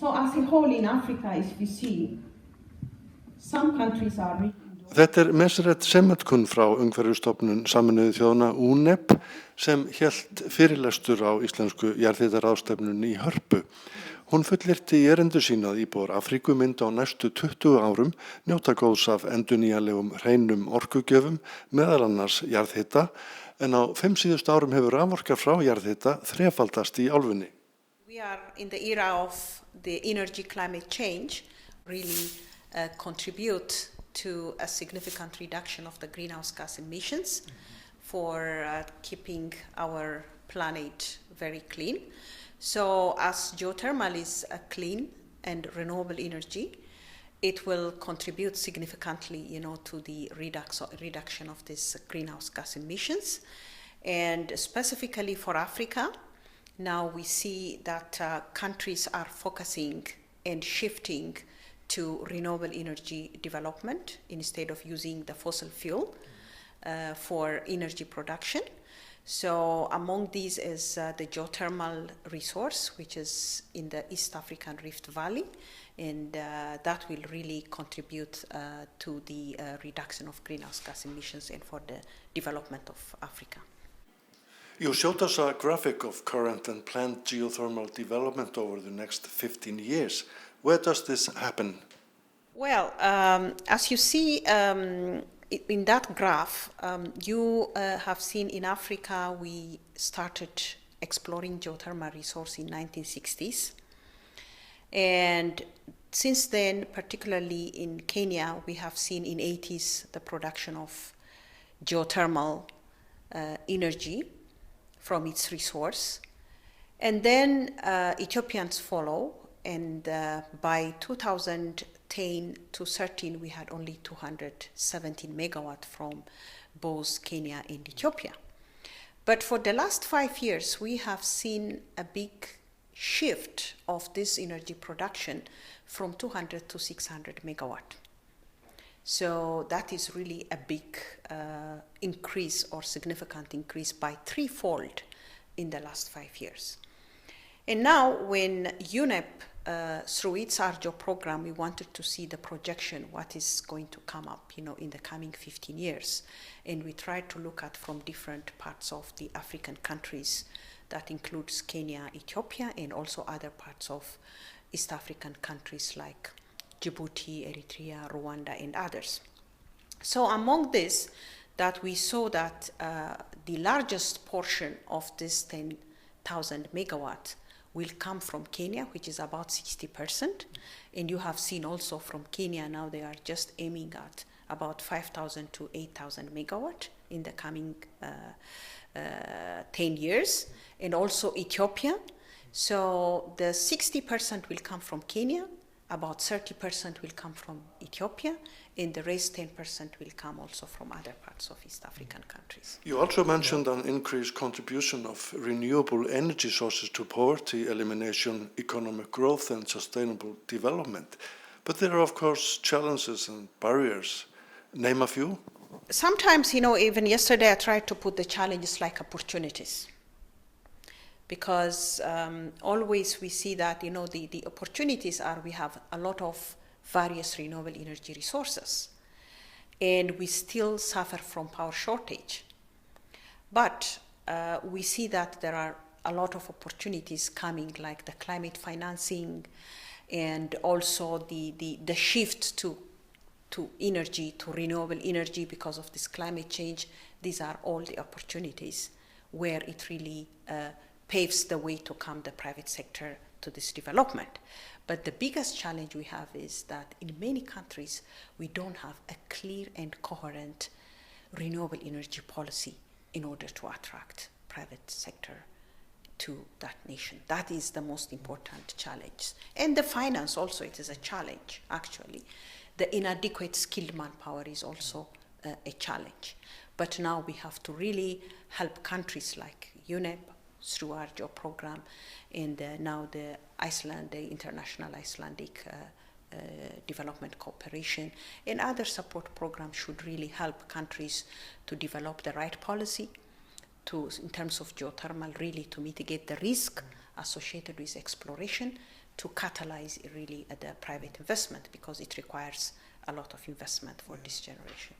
So as a whole in Africa, as you see, some countries are really... Þetta Meseret Semetkun frá Umhverfisstofnun Sameinuðu þjóðanna UNEP sem hélt fyrirlestur á íslensku jarðhitaráðstefnunni í Hörpu. Hún fullyrti í erindi sínu að íbúar Afríku myndu á næstu 20 árum njóta góðs af endurnýjanlegum hreinum orkugjöfum, meðal annars jarðhita, en á 5 síðustu árum hefur raforka frá jarðhita þrefaldast í álfunni. We are in the era of the energy climate change, really contribute to a significant reduction of the greenhouse gas emissions for keeping our planet very clean. So as geothermal is a clean and renewable energy, it will contribute significantly, to the reduction of this greenhouse gas emissions. And specifically for Africa, now we see that countries are focusing and shifting to renewable energy development instead of using the fossil fuel for energy production. So among these is the geothermal resource, which is in the East African Rift Valley, and that will really contribute to the reduction of greenhouse gas emissions and for the development of Africa. You showed us a graphic of current and planned geothermal development over the next 15 years. Where does this happen? Well, as you see in that graph, you have seen in Africa we started exploring geothermal resource in 1960s. And since then, particularly in Kenya, we have seen in 80s the production of geothermal energy from its resource. And then Ethiopians follow, and by 2010 to 13 we had only 217 megawatt from both Kenya and Ethiopia. But for the last 5 years we have seen a big shift of this energy production from 200 to 600 megawatt. So that is really a big increase or significant increase by threefold in the last 5 years. And now when UNEP, through its ARJO program, we wanted to see the projection, what is going to come up, in the coming 15 years. And we tried to look at from different parts of the African countries. That includes Kenya, Ethiopia, and also other parts of East African countries like Djibouti, Eritrea, Rwanda, and others. So among this, that we saw that the largest portion of this 10,000 megawatt will come from Kenya, which is about 60%. And you have seen also from Kenya now they are just aiming at about 5,000 to 8,000 megawatt in the coming 10 years. And also Ethiopia. So the 60% will come from Kenya, about 30% will come from Ethiopia, and the rest 10% will come also from other parts of East African countries. You also mentioned an increased contribution of renewable energy sources to poverty elimination, economic growth, and sustainable development. But there are, of course, challenges and barriers. Name a few. Sometimes, even yesterday I tried to put the challenges like opportunities. Because always we see that, the opportunities are we have a lot of various renewable energy resources, and we still suffer from power shortage. But we see that there are a lot of opportunities coming, like the climate financing, and also the shift to energy, to renewable energy because of this climate change. These are all the opportunities where it really paves the way to come the private sector to this development. But the biggest challenge we have is that in many countries, we don't have a clear and coherent renewable energy policy in order to attract private sector to that nation. That is the most important challenge. And the finance also, it is a challenge, actually. The inadequate skilled manpower is also a challenge. But now we have to really help countries like UNEP, through our job program, and now the International Icelandic Development Cooperation, and other support programs should really help countries to develop the right policy in terms of geothermal, really to mitigate the risk associated with exploration, to catalyze really the private investment, because it requires a lot of investment for this generation.